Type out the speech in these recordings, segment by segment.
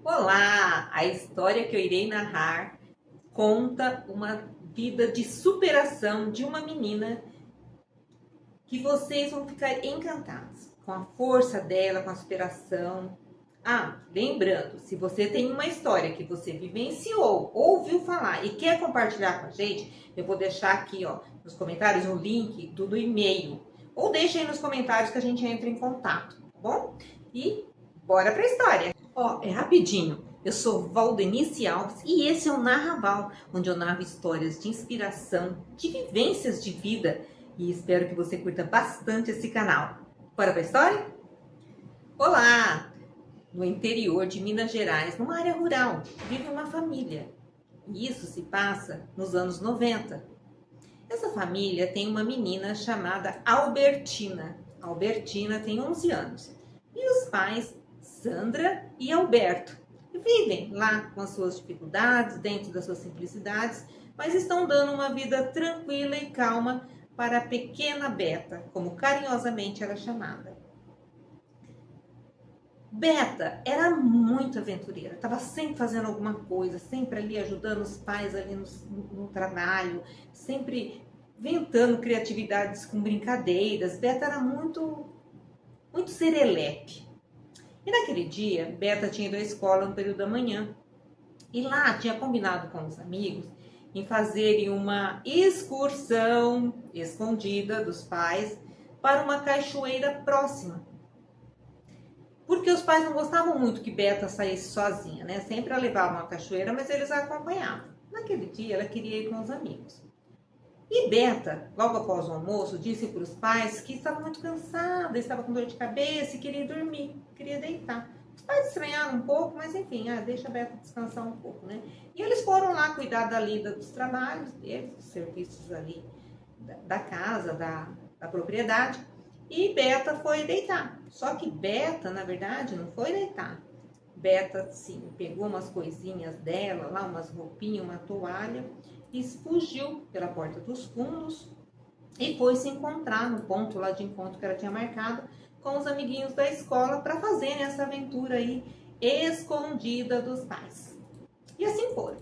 Olá! A história que eu irei narrar conta uma vida de superação de uma menina que vocês vão ficar encantados com a força dela, com a superação. Lembrando, se você tem uma história que você vivenciou, ouviu falar e quer compartilhar com a gente, eu vou deixar aqui, nos comentários o link do e-mail. Ou deixa aí nos comentários que a gente entra em contato, tá bom? E bora pra história! É rapidinho. Eu sou Valdenice Alves e esse é o Narraval, onde eu narro histórias de inspiração, de vivências de vida, e espero que você curta bastante esse canal. Bora pra história? Olá! No interior de Minas Gerais, numa área rural, vive uma família. E isso se passa nos anos 90. Essa família tem uma menina chamada Albertina. Albertina tem 11 anos. E os pais, Sandra e Alberto, vivem lá com as suas dificuldades, dentro das suas simplicidades, mas estão dando uma vida tranquila e calma para a pequena Beta, como carinhosamente era chamada. Beta era muito aventureira, estava sempre fazendo alguma coisa, sempre ali ajudando os pais ali no trabalho, sempre inventando criatividades com brincadeiras. Beta era muito serelepe. E naquele dia, Beta tinha ido à escola no período da manhã. E lá tinha combinado com os amigos em fazerem uma excursão escondida dos pais para uma cachoeira próxima. Porque os pais não gostavam muito que Beta saísse sozinha, né? Sempre a levavam à cachoeira, mas eles a acompanhavam. Naquele dia, ela queria ir com os amigos. E Beta, logo após o almoço, disse para os pais que estava muito cansada, estava com dor de cabeça e queria dormir, queria deitar. Os pais estranharam um pouco, mas enfim, deixa a Beta descansar um pouco, né? E eles foram lá cuidar da lida dos trabalhos deles, dos serviços ali da casa, da propriedade, e Beta foi deitar. Só que Beta, na verdade, não foi deitar. Beta, sim, pegou umas coisinhas dela, lá umas roupinhas, uma toalha, e fugiu pela porta dos fundos e foi se encontrar no ponto lá de encontro que ela tinha marcado com os amiguinhos da escola para fazerem essa aventura aí escondida dos pais. E assim foi.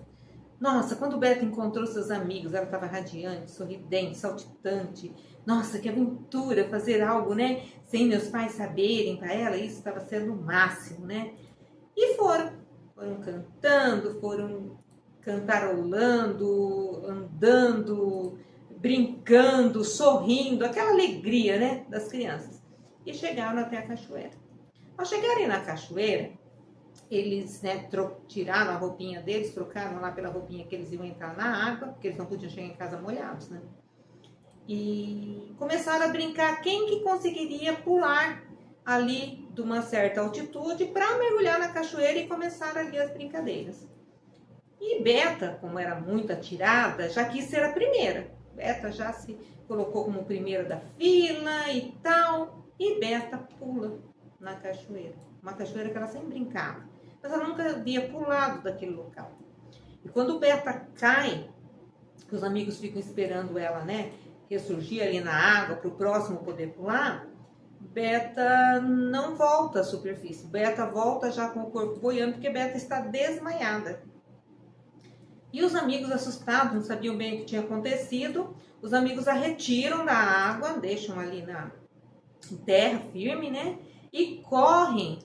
Nossa, quando Beta encontrou seus amigos, ela estava radiante, sorridente, saltitante. Nossa, que aventura fazer algo, né? Sem meus pais saberem, para ela isso estava sendo o máximo, né? E foram cantando, foram cantarolando, andando, brincando, sorrindo, aquela alegria, né, das crianças. E chegaram até a cachoeira. Ao chegarem na cachoeira, eles, tiraram a roupinha deles, trocaram lá pela roupinha que eles iam entrar na água, porque eles não podiam chegar em casa molhados, né? E começaram a brincar quem que conseguiria pular ali de uma certa altitude para mergulhar na cachoeira e começar ali as brincadeiras. E Beta, como era muito atirada, já quis ser a primeira. Beta já se colocou como primeira da fila e tal. E Beta pula na cachoeira. Uma cachoeira que ela sempre brincava. Mas ela nunca havia pulado daquele local. E quando Beta cai, os amigos ficam esperando ela, ressurgir ali na água para o próximo poder pular. Beta não volta à superfície. Beta volta já com o corpo boiando, porque Beta está desmaiada. E os amigos, assustados, não sabiam bem o que tinha acontecido. Os amigos a retiram da água, deixam ali na terra firme, né? E correm,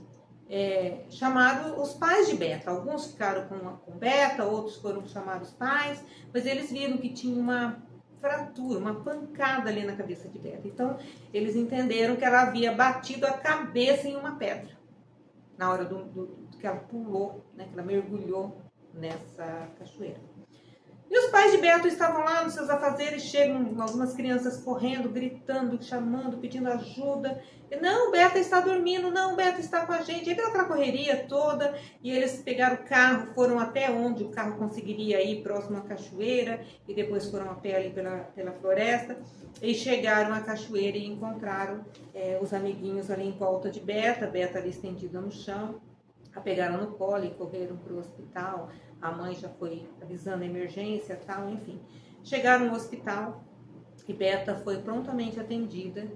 chamando os pais de Beta. Alguns ficaram com Beta, outros foram chamar os pais, mas eles viram que tinha uma fratura, uma pancada ali na cabeça de Beta. Então, eles entenderam que ela havia batido a cabeça em uma pedra na hora que ela pulou, que ela mergulhou nessa cachoeira. E os pais de Beta estavam lá nos seus afazeres, chegam algumas crianças correndo, gritando, chamando, pedindo ajuda. E, não, Beta está dormindo, não, Beta está com a gente. E deu aquela correria toda, e eles pegaram o carro, foram até onde o carro conseguiria ir, próximo à cachoeira, e depois foram a pé ali pela floresta, e chegaram à cachoeira e encontraram os amiguinhos ali em volta de Beta, Beta ali estendida no chão. A pegaram no colo e correram para o hospital. A mãe já foi avisando a emergência e tal, enfim. Chegaram no hospital e Beta foi prontamente atendida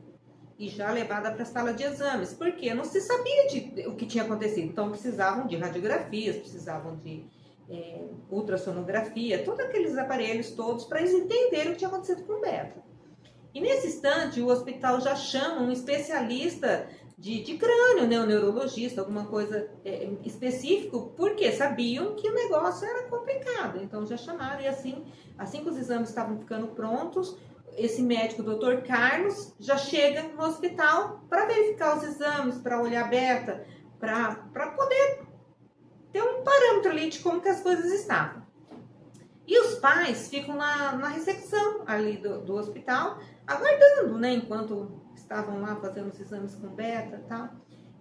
e já levada para a sala de exames, porque não se sabia o que tinha acontecido. Então precisavam de radiografias, precisavam de ultrassonografia, todos aqueles aparelhos todos para eles entenderem o que tinha acontecido com o Beta. E nesse instante o hospital já chama um especialista de crânio, né, um neurologista, alguma coisa específico, porque sabiam que o negócio era complicado. Então já chamaram e assim que os exames estavam ficando prontos, esse médico, o Dr. Carlos, já chega no hospital para verificar os exames, para olhar a Beta, para poder ter um parâmetro ali de como que as coisas estavam. E os pais ficam na recepção ali do hospital, aguardando, né, enquanto estavam lá fazendo os exames com Beta e tal.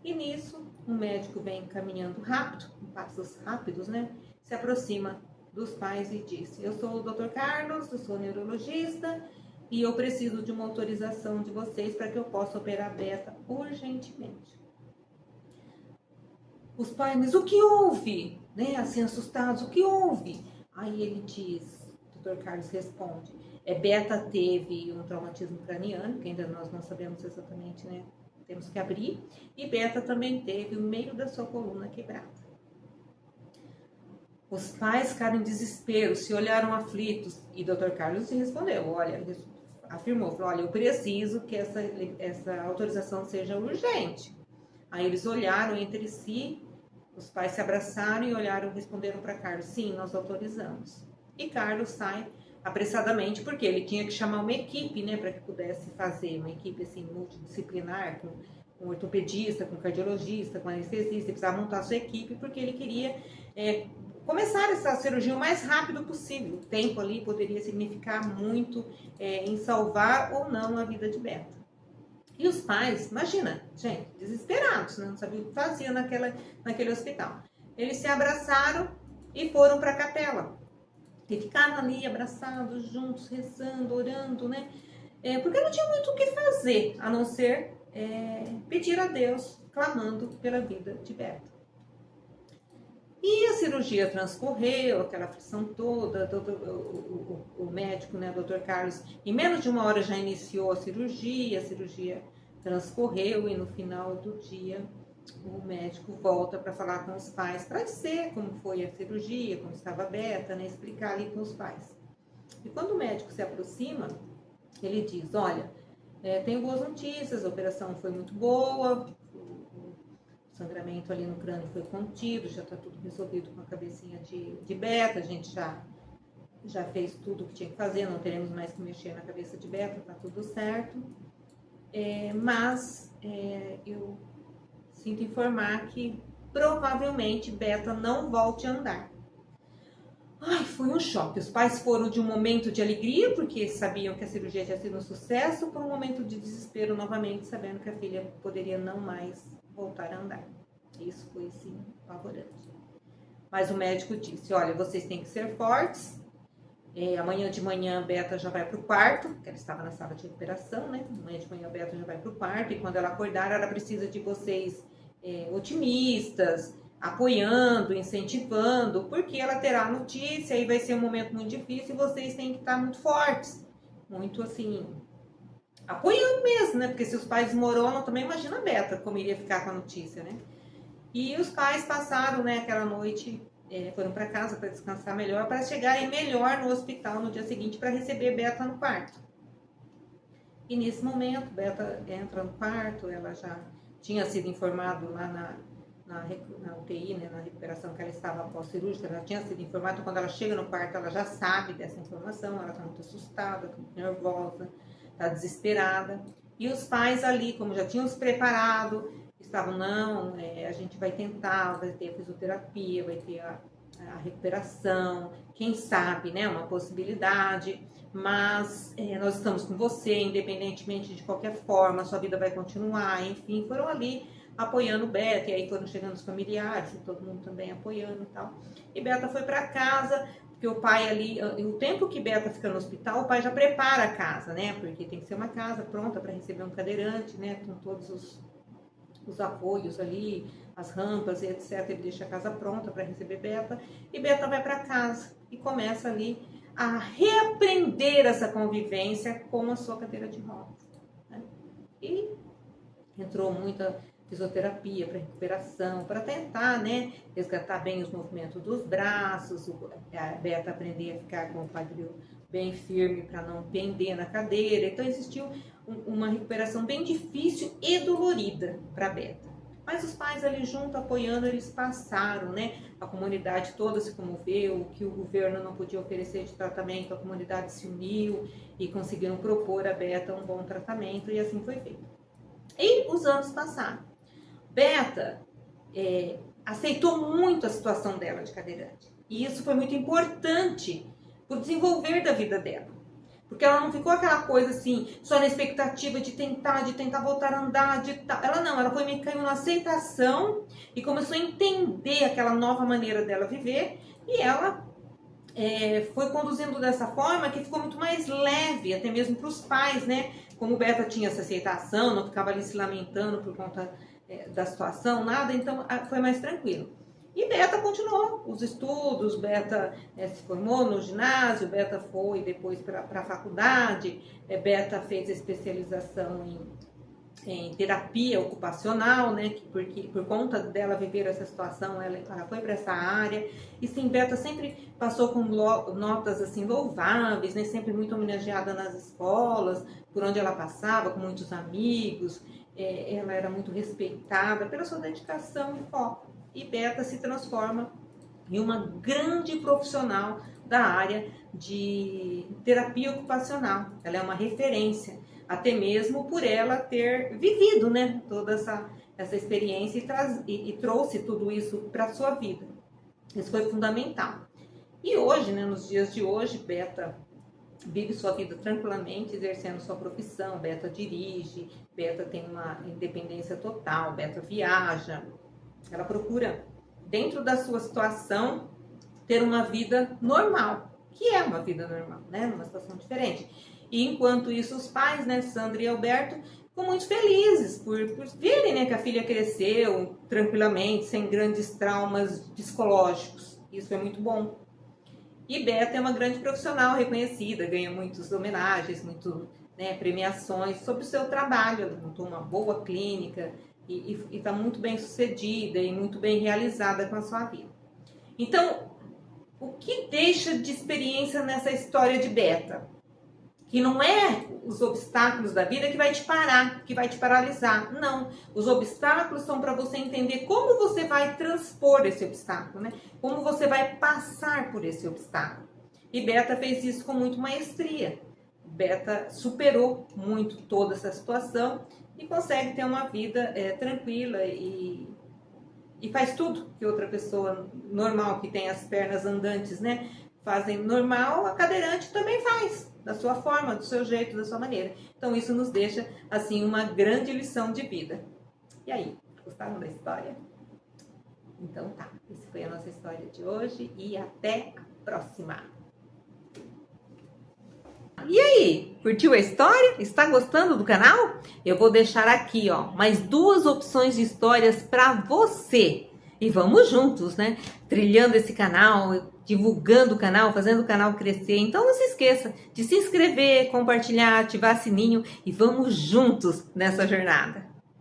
E nisso, um médico vem caminhando rápido, em passos rápidos, né, se aproxima dos pais e diz: eu sou o Dr. Carlos, eu sou neurologista e eu preciso de uma autorização de vocês para que eu possa operar a Beta urgentemente. Os pais dizem: o que houve? Né, assim, assustados, o que houve? Aí ele diz, o Dr. Carlos responde: Beta teve um traumatismo craniano, que ainda nós não sabemos exatamente, né? Temos que abrir. E Beta também teve o meio da sua coluna quebrada. Os pais ficaram em desespero, se olharam aflitos. E Dr. Carlos respondeu, afirmou, falou: olha, eu preciso que essa autorização seja urgente. Aí eles olharam entre si, os pais se abraçaram e olharam e responderam para Carlos: sim, nós autorizamos. E Carlos sai apressadamente, porque ele tinha que chamar uma equipe, né, para que pudesse fazer uma equipe assim, multidisciplinar, com ortopedista, com cardiologista, com anestesista. Ele precisava montar a sua equipe, porque ele queria começar essa cirurgia o mais rápido possível. O tempo ali poderia significar muito em salvar ou não a vida de Beta. E os pais, imagina, gente, desesperados, né? Não sabiam o que faziam naquele hospital. Eles se abraçaram e foram para a capela. E ficaram ali abraçados, juntos, rezando, orando, né? Porque não tinha muito o que fazer, a não ser pedir a Deus, clamando pela vida de Beta. E a cirurgia transcorreu, aquela aflição toda, o médico, né, Dr. Carlos, em menos de uma hora já iniciou a cirurgia transcorreu e no final do dia o médico volta para falar com os pais, para dizer como foi a cirurgia, como estava a Beta, né, explicar ali com os pais. E quando o médico se aproxima, ele diz: olha, tenho boas notícias, a operação foi muito boa, o sangramento ali no crânio foi contido, já está tudo resolvido com a cabecinha de Beta, a gente já fez tudo o que tinha que fazer, não teremos mais que mexer na cabeça de Beta, está tudo certo. Mas eu sinto informar que provavelmente Beta não volte a andar. Ai, foi um choque. Os pais foram de um momento de alegria, porque sabiam que a cirurgia tinha sido um sucesso, para um momento de desespero novamente, sabendo que a filha poderia não mais voltar a andar. Isso foi, sim, apavorante. Mas o médico disse: olha, vocês têm que ser fortes. Amanhã de manhã a Beta já vai para o quarto, porque ela estava na sala de recuperação, né? Amanhã de manhã a Beta já vai para o quarto, e quando ela acordar, ela precisa de vocês otimistas, apoiando, incentivando, porque ela terá notícia e vai ser um momento muito difícil e vocês têm que estar muito fortes, muito assim, apoiando mesmo, né? Porque se os pais desmoronam, também imagina a Beta como iria ficar com a notícia, né? E os pais passaram, né, aquela noite, foram para casa para descansar melhor, para chegarem melhor no hospital no dia seguinte para receber Beta no quarto. E nesse momento, Beta entra no quarto, ela já tinha sido informada lá na UTI, né, na recuperação que ela estava pós-cirúrgica, ela tinha sido informada. Então, quando ela chega no quarto, ela já sabe dessa informação, ela está muito assustada, está muito nervosa, está desesperada. E os pais ali, como já tinham se preparado, estavam: não, a gente vai tentar, vai ter a fisioterapia, vai ter a recuperação, quem sabe, né, uma possibilidade, mas nós estamos com você, independentemente de qualquer forma, a sua vida vai continuar, enfim, foram ali apoiando Beta, e aí foram chegando os familiares, e todo mundo também apoiando e tal. E Beta foi para casa, porque o pai ali, o tempo que Beta fica no hospital, o pai já prepara a casa, né, porque tem que ser uma casa pronta para receber um cadeirante, né, com todos os apoios ali, as rampas e etc. Ele deixa a casa pronta para receber Beta, e Beta vai para casa e começa ali a reaprender essa convivência com a sua cadeira de rodas, né? E entrou muita fisioterapia para recuperação, para tentar, né, resgatar bem os movimentos dos braços, a Beta aprender a ficar com o quadril bem firme para não pender na cadeira. Então existiu uma recuperação bem difícil e dolorida para a Beta. Mas os pais ali junto, apoiando, eles passaram, né? A comunidade toda se comoveu, o que o governo não podia oferecer de tratamento, a comunidade se uniu e conseguiram propor a Beta um bom tratamento, e assim foi feito. E os anos passaram. Beta aceitou muito a situação dela de cadeirante. E isso foi muito importante para o desenvolver da vida dela. Porque ela não ficou aquela coisa assim, só na expectativa de tentar voltar a andar, ela foi meio que caiu na aceitação e começou a entender aquela nova maneira dela viver, e ela foi conduzindo dessa forma que ficou muito mais leve, até mesmo para os pais, né? Como Beta tinha essa aceitação, não ficava ali se lamentando por conta da situação, nada, então foi mais tranquilo. E Beta continuou os estudos, Beta se formou no ginásio, Beta foi depois para a faculdade, Beta fez especialização em terapia ocupacional, né? Porque por conta dela viver essa situação, ela foi para essa área. E sim, Beta sempre passou com notas assim louváveis, né? Sempre muito homenageada nas escolas, por onde ela passava, com muitos amigos. Ela era muito respeitada pela sua dedicação e foco. E Beta se transforma em uma grande profissional da área de terapia ocupacional. Ela é uma referência, até mesmo por ela ter vivido, né, toda essa experiência e trouxe tudo isso para a sua vida. Isso foi fundamental. E hoje, né, nos dias de hoje, Beta vive sua vida tranquilamente, exercendo sua profissão. Beta dirige, Beta tem uma independência total, Beta viaja. Ela procura, dentro da sua situação, ter uma vida normal, que é uma vida normal, né? Numa situação diferente. E enquanto isso, os pais, né, Sandra e Alberto, ficam muito felizes por verem, né, que a filha cresceu tranquilamente, sem grandes traumas psicológicos. Isso é muito bom. E Beta é uma grande profissional reconhecida, ganha muitas homenagens, premiações sobre o seu trabalho. Ela montou uma boa clínica e está muito bem sucedida e muito bem realizada com a sua vida. Então, o que deixa de experiência nessa história de Beta? Que não é os obstáculos da vida que vai te parar, que vai te paralisar. Não, os obstáculos são para você entender como você vai transpor esse obstáculo, né? Como você vai passar por esse obstáculo. E Beta fez isso com muito maestria. Beta superou muito toda essa situação e consegue ter uma vida tranquila e faz tudo que outra pessoa normal, que tem as pernas andantes, né, fazem normal, a cadeirante também faz, da sua forma, do seu jeito, da sua maneira. Então isso nos deixa, assim, uma grande lição de vida. E aí, gostaram da história? Então tá, essa foi a nossa história de hoje e até a próxima! E aí, curtiu a história? Está gostando do canal? Eu vou deixar aqui, ó, mais 2 opções de histórias para você. E vamos juntos, né? Trilhando esse canal, divulgando o canal, fazendo o canal crescer. Então não se esqueça de se inscrever, compartilhar, ativar sininho e vamos juntos nessa jornada.